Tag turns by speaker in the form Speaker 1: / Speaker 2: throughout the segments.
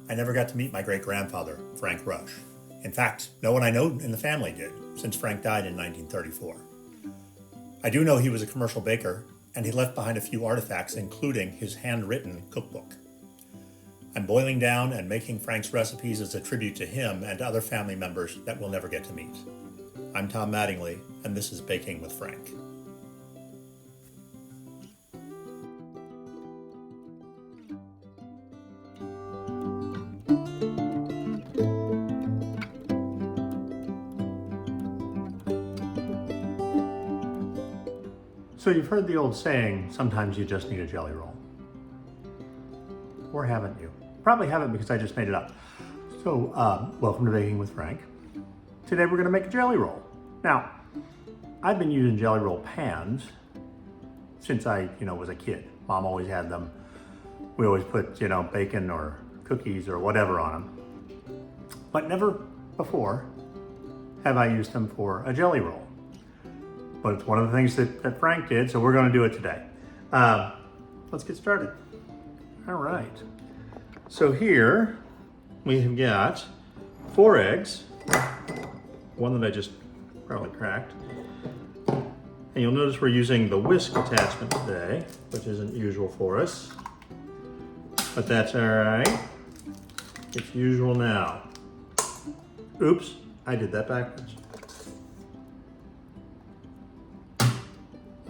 Speaker 1: I never got to meet my great-grandfather, Frank Rush. In fact, no one I know in the family did, since Frank died in 1934. I do know he was a commercial baker, and he left behind a few artifacts, including his handwritten cookbook. I'm boiling down and making Frank's recipes as a tribute to him and to other family members that we'll never get to meet. I'm Tom Mattingly, and this is Baking with Frank. So you've heard the old saying, sometimes you just need a jelly roll. Or haven't you? Probably haven't because I just made it up. So, welcome to Baking with Frank. Today we're gonna make a jelly roll. Now, I've been using jelly roll pans since I, was a kid. Mom always had them. We always put, bacon or cookies or whatever on them. But never before have I used them for a jelly roll. But it's one of the things that Frank did, so we're gonna do it today. Let's get started. All right. So here we have got 4 eggs, one that I just probably cracked. And you'll notice we're using the whisk attachment today, which isn't usual for us, but that's all right. It's usual now. Oops, I did that backwards.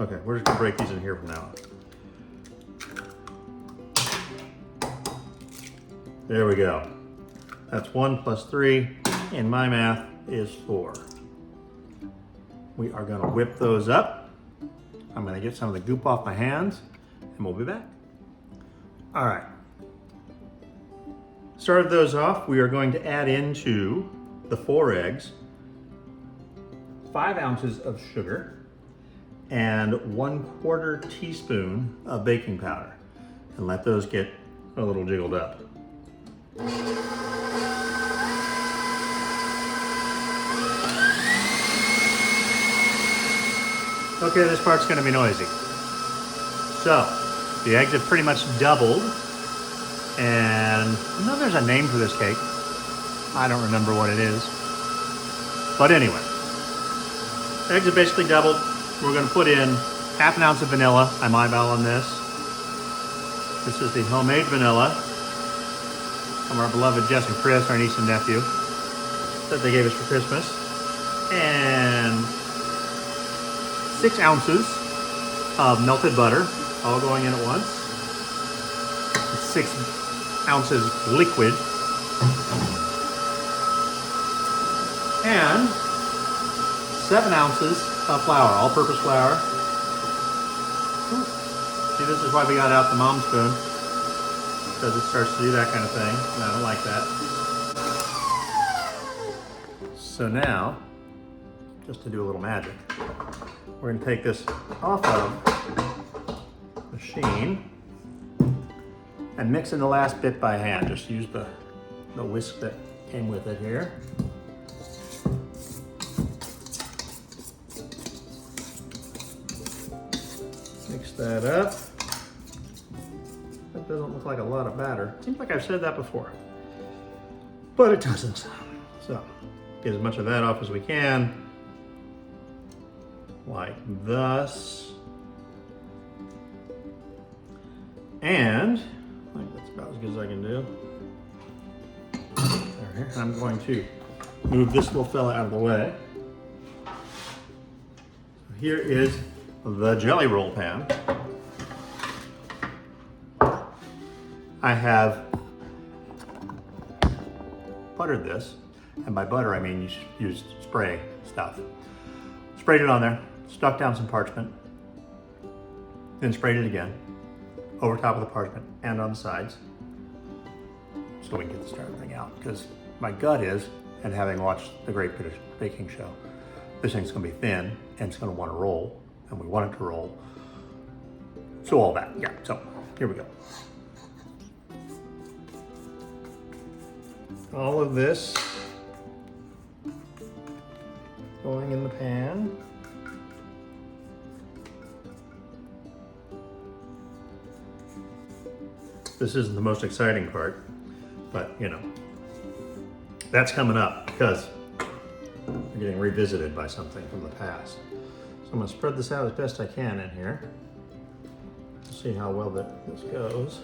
Speaker 1: Okay, we're just gonna break these in here from now on. There we go. That's 1 plus 3, and my math is 4. We are gonna whip those up. I'm gonna get some of the goop off my hands, and we'll be back. All right. Started those off, we are going to add into the 4 eggs 5 ounces of sugar and 1/4 teaspoon of baking powder, and let those get a little jiggled up. Okay, this part's gonna be noisy. So, the eggs have pretty much doubled, and I know there's a name for this cake. I don't remember what it is. But anyway, eggs have basically doubled. We're gonna put in 1/2 ounce of vanilla. I'm eyeballing this. This is the homemade vanilla from our beloved Jess and Chris, our niece and nephew, that they gave us for Christmas. And 6 ounces of melted butter, all going in at once. 6 ounces liquid. And 7 ounces of flour, all-purpose flour. See, this is why we got out the mom spoon, because it starts to do that kind of thing, and I don't like that. So now, just to do a little magic, we're gonna take this off of the machine and mix in the last bit by hand. Just use the whisk that came with it here. Mix that up. That doesn't look like a lot of batter. Seems like I've said that before, but it doesn't. So, get as much of that off as we can, like thus. And I think that's about as good as I can do. There, I'm going to move this little fella out of the way. Here is the jelly roll pan. I have buttered this, and by butter I mean you use spray stuff. Sprayed it on there, stuck down some parchment, then sprayed it again over top of the parchment and on the sides, so we can get the starter thing out. Because my gut is, and having watched the Great British Baking Show, this thing's gonna be thin and it's gonna want to roll, and we want it to roll. So all that, yeah, so here we go. All of this going in the pan. This isn't the most exciting part. But you know, that's coming up because we're getting revisited by something from the past. So I'm gonna spread this out as best I can in here. See how well this goes.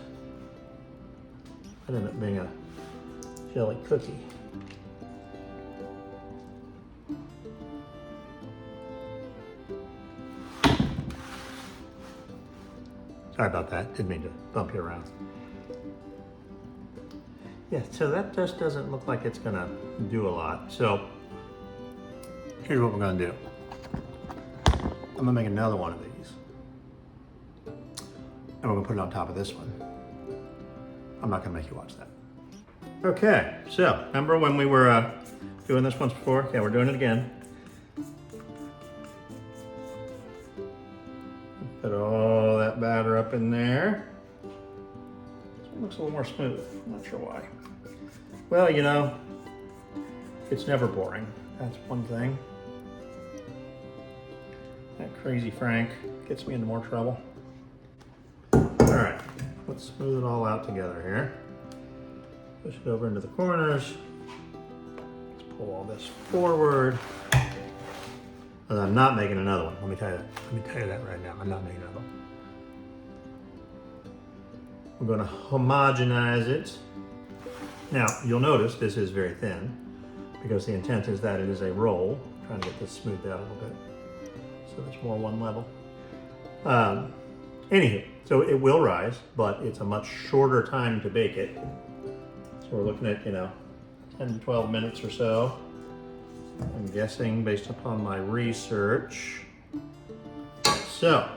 Speaker 1: It ended up being a jelly cookie. Sorry about that, didn't mean to bump you around. Yeah, so that just doesn't look like it's gonna do a lot. So here's what we're gonna do. I'm gonna make another one of these. And we're gonna put it on top of this one. I'm not gonna make you watch that. Okay, so remember when we were doing this once before? Okay, we're doing it again. Put all that batter up in there. This one looks a little more smooth. I'm not sure why. Well, you know, it's never boring. That's one thing. That crazy Frank gets me into more trouble. All right, let's smooth it all out together here. Push it over into the corners. Let's pull all this forward. And I'm not making another one. Let me tell you that right now. I'm not making another one. We're going to homogenize it. Now, you'll notice this is very thin because the intent is that it is a roll. I'm trying to get this smoothed out a little bit so it's more one level. Anywho, so it will rise, but it's a much shorter time to bake it. So we're looking at, 10 to 12 minutes or so. I'm guessing based upon my research. So,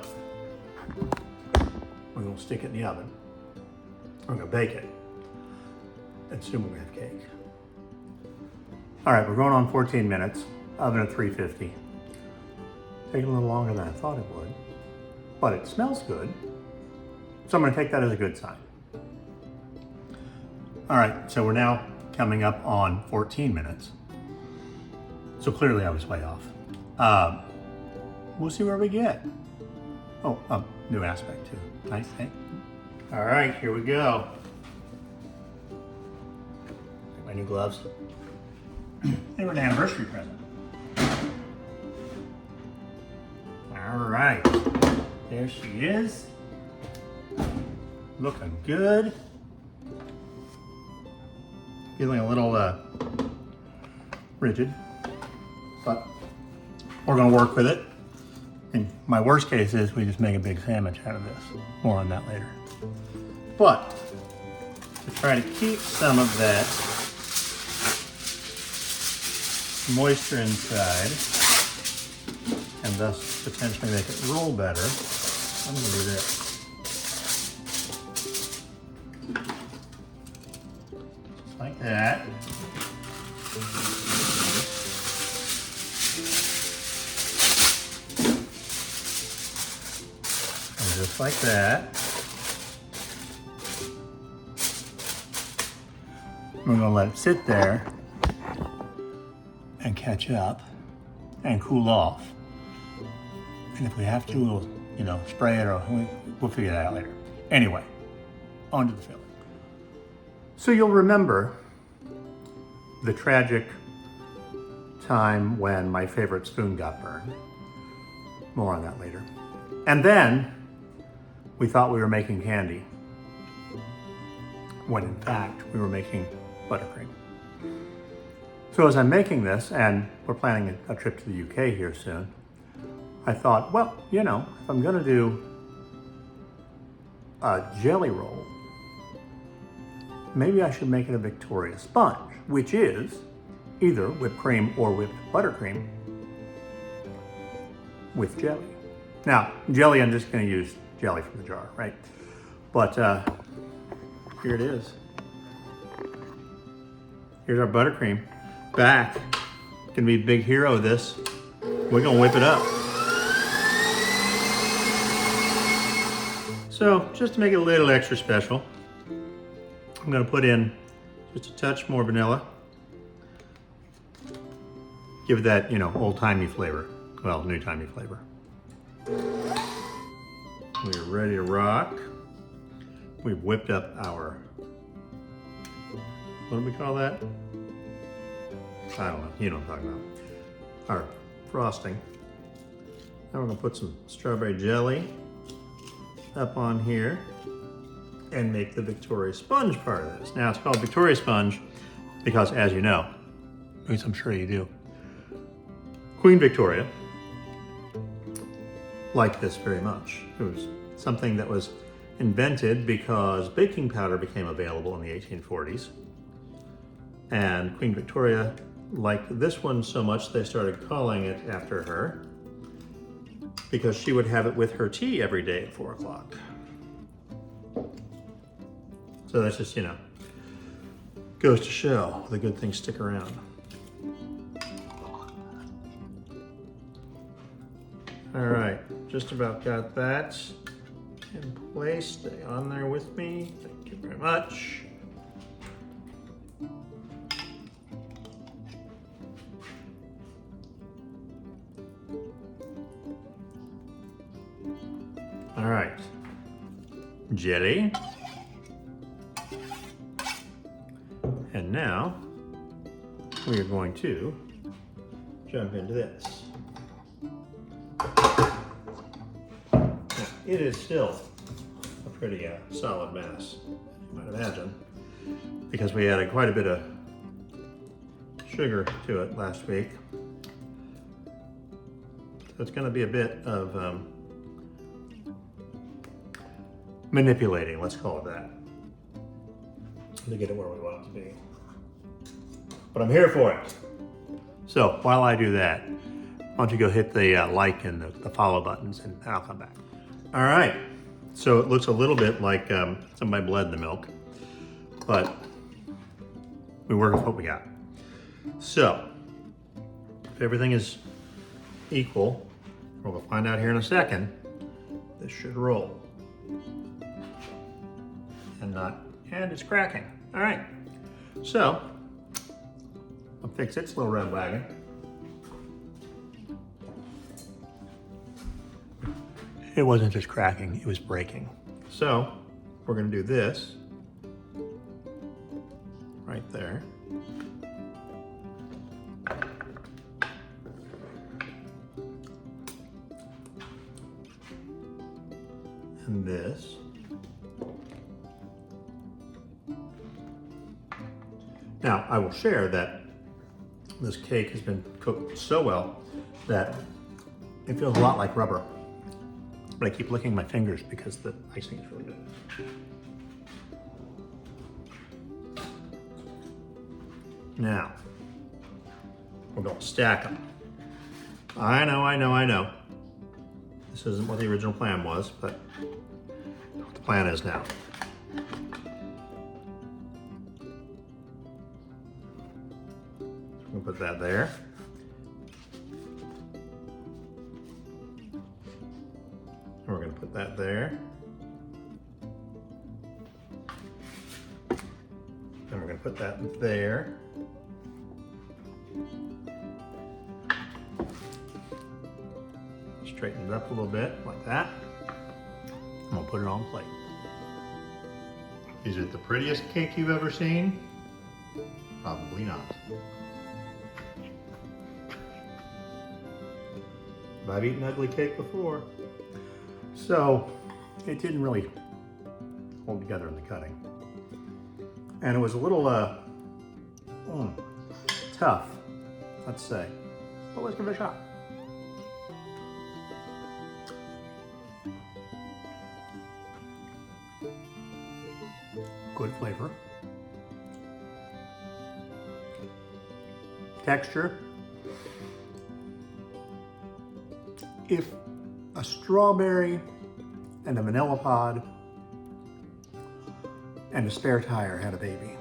Speaker 1: we're gonna stick it in the oven. We're gonna bake it. And soon we're gonna have cake. All right, we're going on 14 minutes, oven at 350. Taking a little longer than I thought it would, but it smells good. So I'm gonna take that as a good sign. All right, so we're now coming up on 14 minutes. So clearly I was way off. We'll see where we get. Oh, new aspect too. Nice, hey? All right, here we go. My new gloves. They were an anniversary present. All right, there she is. Looking good. Feeling a little rigid, but we're gonna work with it. And my worst case is we just make a big sandwich out of this. More on that later. But to try to keep some of that moisture inside and thus potentially make it roll better, I'm gonna do this. Just like that. And just like that. We're gonna let it sit there and catch up and cool off. And if we have to, we'll, spray it or we'll figure that out later. Anyway, on to the filling. So you'll remember the tragic time when my favorite spoon got burned. More on that later. And then we thought we were making candy, when in fact we were making buttercream. So as I'm making this, and we're planning a trip to the UK here soon, I thought, well, if I'm gonna do a jelly roll, maybe I should make it a Victoria sponge, which is either whipped cream or whipped buttercream with jelly. Now, jelly, I'm just gonna use jelly from the jar, right? But here it is. Here's our buttercream. Back, gonna be a big hero of this. We're gonna whip it up. So, just to make it a little extra special, I'm gonna put in just a touch more vanilla. Give it that, old-timey flavor. Well, new-timey flavor. We're ready to rock. We've whipped up our what do we call that? I don't know, you know what I'm talking about. Our frosting. Now we're gonna put some strawberry jelly up on here and make the Victoria Sponge part of this. Now it's called Victoria Sponge because, as you know, at least I'm sure you do, Queen Victoria liked this very much. It was something that was invented because baking powder became available in the 1840s. And Queen Victoria liked this one so much they started calling it after her because she would have it with her tea every day at 4 o'clock. So that's just, you know, goes to show the good things stick around. All right, just about got that in place. Stay on there with me. Thank you very much. All right, jelly. And now we are going to jump into this. Now, it is still a pretty solid mass, you might imagine, because we added quite a bit of sugar to it last week. So it's going to be a bit of manipulating, let's call it that, to get it where we want it to be. But I'm here for it. So while I do that, why don't you go hit the like and the follow buttons, and I'll come back. All right, so it looks a little bit like somebody bled in the milk, but we work with what we got. So if everything is equal, we'll find out here in a second, this should roll. And it's cracking. All right, so I'll fix its little red wagon. It wasn't just cracking, it was breaking. So we're gonna do this right there. And this. Now, I will share that this cake has been cooked so well that it feels a lot like rubber. But I keep licking my fingers because the icing is really good. Now, we're going to stack them. I know. This isn't what the original plan was, but what the plan is now. We'll put that there. And we're going to put that there. And we're going to put that there. Straighten it up a little bit, like that. And we'll put it on plate. Is it the prettiest cake you've ever seen? Probably not. But I've eaten ugly cake before. So it didn't really hold together in the cutting. And it was a little tough, let's say. But let's give it a shot. Good flavor. Texture. If a strawberry and a vanilla pod and a spare tire had a baby,